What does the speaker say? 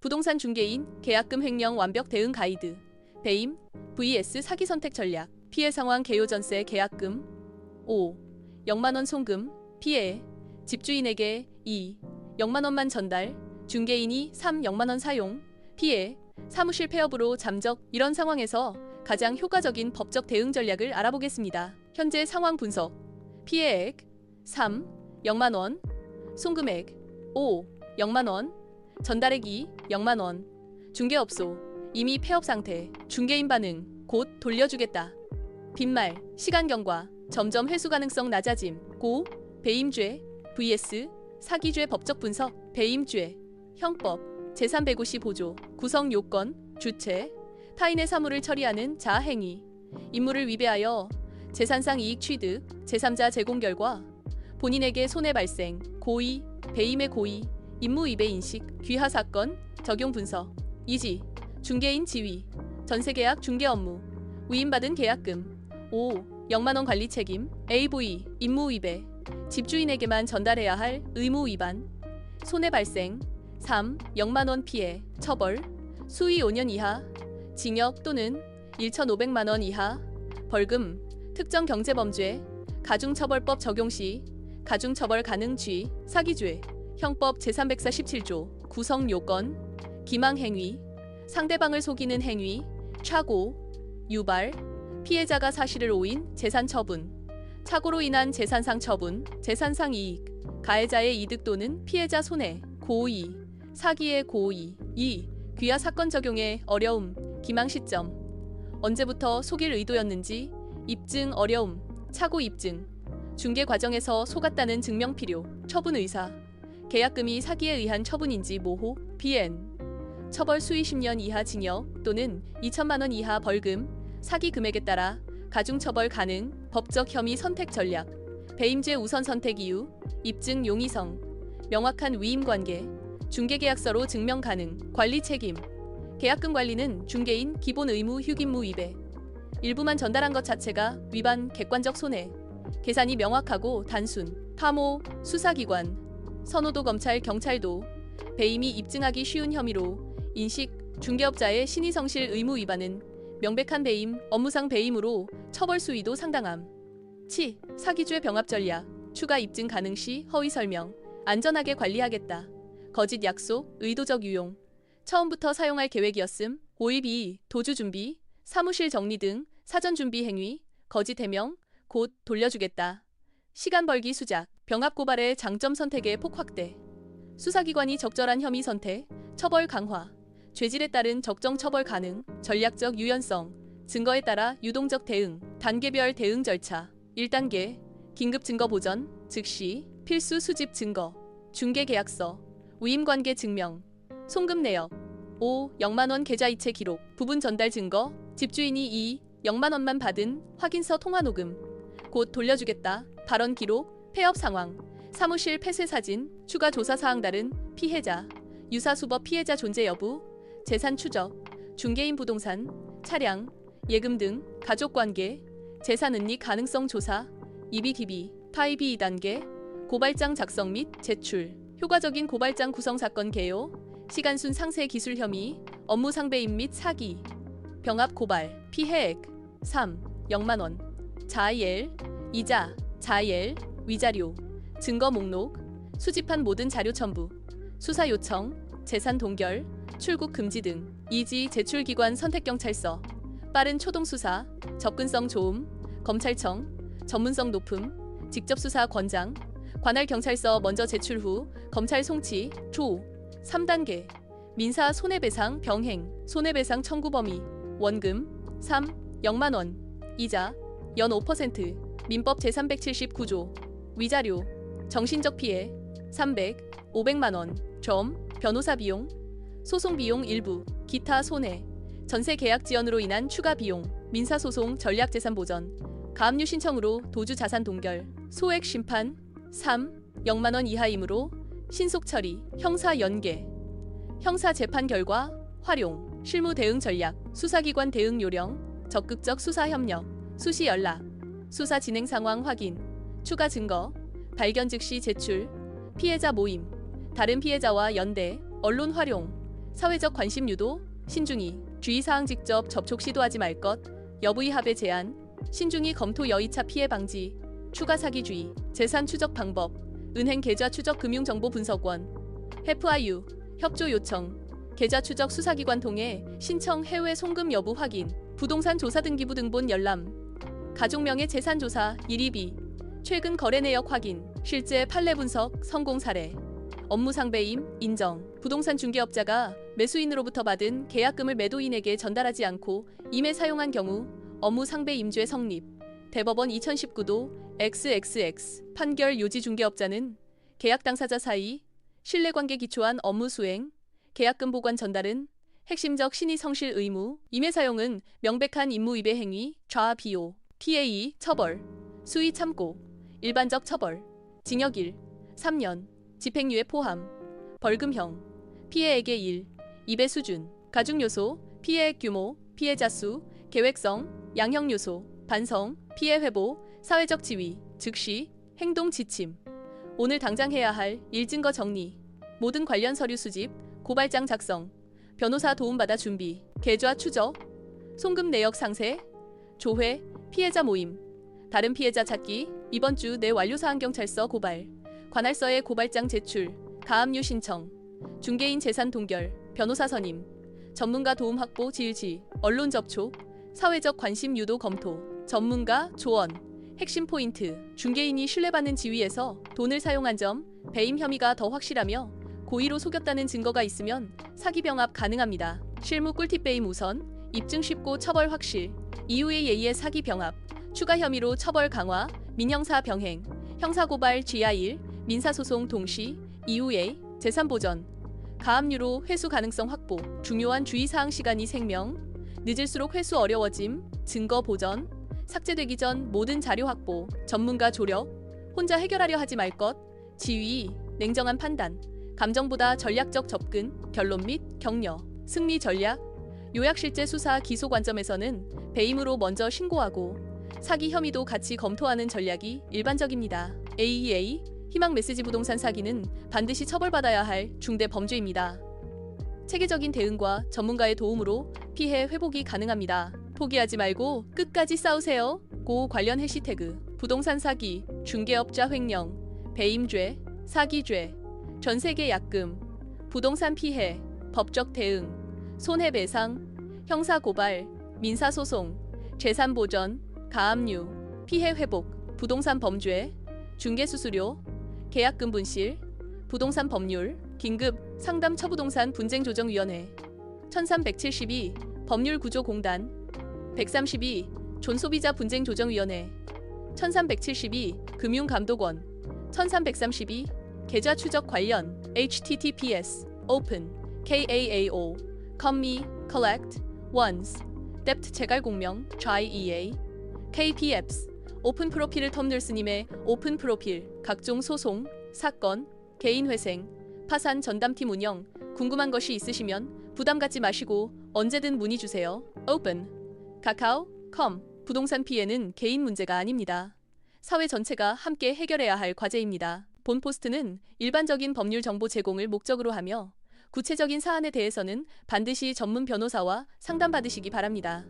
부동산 중개인 계약금 횡령 완벽 대응 가이드. 배임 vs 사기 선택 전략. 피해 상황 개요 전세 계약금 5. 0만원 송금. 피해 집주인에게 2. 0만원만 전달. 중개인이 3. 0만원 사용. 피해 사무실 폐업으로 잠적. 이런 상황에서 가장 효과적인 법적 대응 전략을 알아보겠습니다. 현재 상황 분석. 피해액 3. 0만원. 송금액 5. 0만원. 전달액 2. 0만원. 중개업소 이미 폐업 상태. 중개인 반응 곧 돌려주겠다. 빈말 시간 경과 점점 회수 가능성 낮아짐. 고 배임죄 vs 사기죄 법적 분석. 배임죄 형법 제355조 구성 요건 주체 타인의 사물을 처리하는 자아 행위 임무를 위배하여 재산상 이익 취득 제3자 제공 결과 본인에게 손해 발생 고의 배임의 고의 임무 위배 인식 귀하 사건 적용 분석. 이지 중개인 지위 전세계약 중개 업무 위임받은 계약금 5. 0만원 관리 책임 AV 임무 위배 집주인에게만 전달해야 할 의무 위반 손해 발생 3. 0만원 피해 처벌 수위 5년 이하 징역 또는 1,500만원 이하 벌금 특정 경제범죄 가중처벌법 적용 시 가중처벌 가능 쥐 사기죄 형법 제347조 구성 요건 기망 행위 상대방을 속이는 행위 착오 유발 피해자가 사실을 오인 재산 처분 착오로 인한 재산상 처분 재산상 이익 가해자의 이득 또는 피해자 손해 고의 사기의 고의 2. 귀하 사건 적용의 어려움 기망 시점 언제부터 속일 의도였는지 입증 어려움 착오 입증 중개 과정에서 속았다는 증명 필요 처분 의사 계약금이 사기에 의한 처분인지 모호 BN 처벌 수위 10년 이하 징역 또는 2천만원 이하 벌금 사기 금액에 따라 가중처벌 가능 법적 혐의 선택 전략 배임죄 우선 선택 이유 입증 용이성 명확한 위임관계 중개계약서로 증명 가능 관리 책임 계약금 관리는 중개인 기본 의무 휴긴무 위배 일부만 전달한 것 자체가 위반 객관적 손해 계산이 명확하고 단순 파모 수사기관 선호도 검찰 경찰도 배임이 입증하기 쉬운 혐의로 인식 중개업자의 신의성실 의무 위반은 명백한 배임 업무상 배임으로 처벌 수위도 상당함. 치 사기죄 병합 전략 추가 입증 가능 시 허위 설명 안전하게 관리하겠다. 거짓 약속 의도적 유용 처음부터 사용할 계획이었음 오입이 도주 준비 사무실 정리 등 사전 준비 행위 거짓 해명 곧 돌려주겠다. 시간 벌기 수작 병합 고발의 장점 선택의 폭 확대 수사기관이 적절한 혐의 선택 처벌 강화 죄질에 따른 적정 처벌 가능 전략적 유연성 증거에 따라 유동적 대응 단계별 대응 절차 1단계 긴급 증거 보전 즉시 필수 수집 증거 중개계약서 위임관계 증명 송금 내역 5. 0만원 계좌이체 기록 부분 전달 증거 집주인이 2. 0만원만 받은 확인서 통화 녹음 곧 돌려주겠다. 발언 기록 폐업 상황 사무실 폐쇄 사진 추가 조사 사항 다른 피해자 유사수법 피해자 존재 여부 재산 추적 중개인 부동산 차량 예금 등 가족관계 재산 은닉 가능성 조사 EBDB 파이비 2단계 고발장 작성 및 제출 효과적인 고발장 구성 사건 개요 시간순 상세 기술 혐의 업무상 배임 및 사기 병합 고발 피해액 3. 0만원 자일 이자 자일 위자료 증거 목록 수집한 모든 자료 첨부 수사 요청 재산 동결 출국 금지 등 이지 제출기관 선택경찰서 빠른 초동 수사 접근성 좋음 검찰청 전문성 높음 직접 수사 권장 관할 경찰서 먼저 제출 후 검찰 송치 조 3단계 민사 손해배상 병행 손해배상 청구 범위 원금 3. 0만원 이자 연 5% 민법 제379조 위자료 정신적 피해 300, 500만원 점 변호사 비용 소송 비용 일부 기타 손해 전세 계약 지연으로 인한 추가 비용 민사소송 전략재산 보전 가압류 신청으로 도주 자산 동결 소액 심판 3. 0만원 이하이므로 신속 처리 형사 연계 형사 재판 결과 활용 실무 대응 전략 수사기관 대응 요령 적극적 수사 협력 수시 연락 수사 진행 상황 확인 추가 증거 발견 즉시 제출 피해자 모임 다른 피해자와 연대 언론 활용 사회적 관심 유도, 신중히, 주의사항 직접 접촉 시도하지 말 것, 여부의 합의 제한, 신중히 검토 여의차 피해 방지, 추가 사기주의, 재산 추적 방법, 은행 계좌 추적 금융정보 분석원, FIU, 협조 요청, 계좌 추적 수사기관 통해 신청 해외 송금 여부 확인, 부동산 조사 등기부 등본 열람, 가족명의 재산 조사, 122, 최근 거래 내역 확인, 실제 판례 분석, 성공 사례, 업무 상배임, 인정, 부동산 중개업자가 매수인으로부터 받은 계약금을 매도인에게 전달하지 않고 임에 사용한 경우 업무 상배 임죄 성립. 대법원 2019도 XXX 판결. 요지 중개업자는 계약 당사자 사이 신뢰관계 기초한 업무 수행, 계약금 보관 전달은 핵심적 신의 성실 의무, 임의 사용은 명백한 임무 위배 행위, 좌 비호, PA 처벌, 수의 참고, 일반적 처벌, 징역 1, 3년, 집행유예 포함, 벌금형, 피해액의 1, 2배 수준, 가중 요소, 피해액 규모, 피해자 수, 계획성, 양형 요소, 반성, 피해 회복, 사회적 지위, 즉시, 행동 지침. 오늘 당장 해야 할 일 증거 정리, 모든 관련 서류 수집, 고발장 작성, 변호사 도움받아 준비, 계좌 추적, 송금 내역 상세, 조회, 피해자 모임, 다른 피해자 찾기, 이번 주 내 완료사항 경찰서 고발, 관할서에 고발장 제출, 가압류 신청, 중개인 재산 동결, 변호사 선임, 전문가 도움 확보 지휘, 언론 접촉, 사회적 관심 유도 검토, 전문가 조언, 핵심 포인트, 중개인이 신뢰받는 지위에서 돈을 사용한 점, 배임 혐의가 더 확실하며 고의로 속였다는 증거가 있으면 사기 병합 가능합니다. 실무 꿀팁. 배임 우선, 입증 쉽고 처벌 확실, 이후의 예의의 사기 병합, 추가 혐의로 처벌 강화, 민형사 병행, 형사고발 GI1, 민사소송 동시, 이후에 재산 보전, 가압류로 회수 가능성 확보, 중요한 주의사항. 시간이 생명, 늦을수록 회수 어려워짐, 증거 보전, 삭제되기 전 모든 자료 확보, 전문가 조력, 혼자 해결하려 하지 말 것, 지휘, 냉정한 판단, 감정보다 전략적 접근, 결론 및 격려, 승리 전략, 요약. 실제 수사 기소 관점에서는 배임으로 먼저 신고하고 사기 혐의도 같이 검토하는 전략이 일반적입니다. AEA, 희망 메시지. 부동산 사기는 반드시 처벌받아야 할 중대 범죄입니다. 체계적인 대응과 전문가의 도움으로 피해 회복이 가능합니다. 포기하지 말고 끝까지 싸우세요. 고 관련 해시태그, 부동산 사기, 중개업자 횡령, 배임죄, 사기죄, 전세계 약금, 부동산 피해, 법적 대응, 손해배상, 형사고발, 민사소송, 재산보전, 가압류, 피해 회복, 부동산 범죄, 중개수수료, 계약금 분실, 부동산 법률, 긴급 상담 처부동산 분쟁조정위원회, 1372 법률구조공단, 132 존소비자 분쟁조정위원회, 1372 금융감독원, 1332 계좌 추적 관련 https open kaao commi collect ones debt 재갈 공명 JEA KPFs 오픈 프로필. 텀늘스님의 오픈 프로필, 각종 소송, 사건, 개인 회생, 파산 전담팀 운영. 궁금한 것이 있으시면 부담 갖지 마시고 언제든 문의 주세요. 오픈 카카오 컴. 부동산 피해는 개인 문제가 아닙니다. 사회 전체가 함께 해결해야 할 과제입니다. 본 포스트는 일반적인 법률 정보 제공을 목적으로 하며 구체적인 사안에 대해서는 반드시 전문 변호사와 상담받으시기 바랍니다.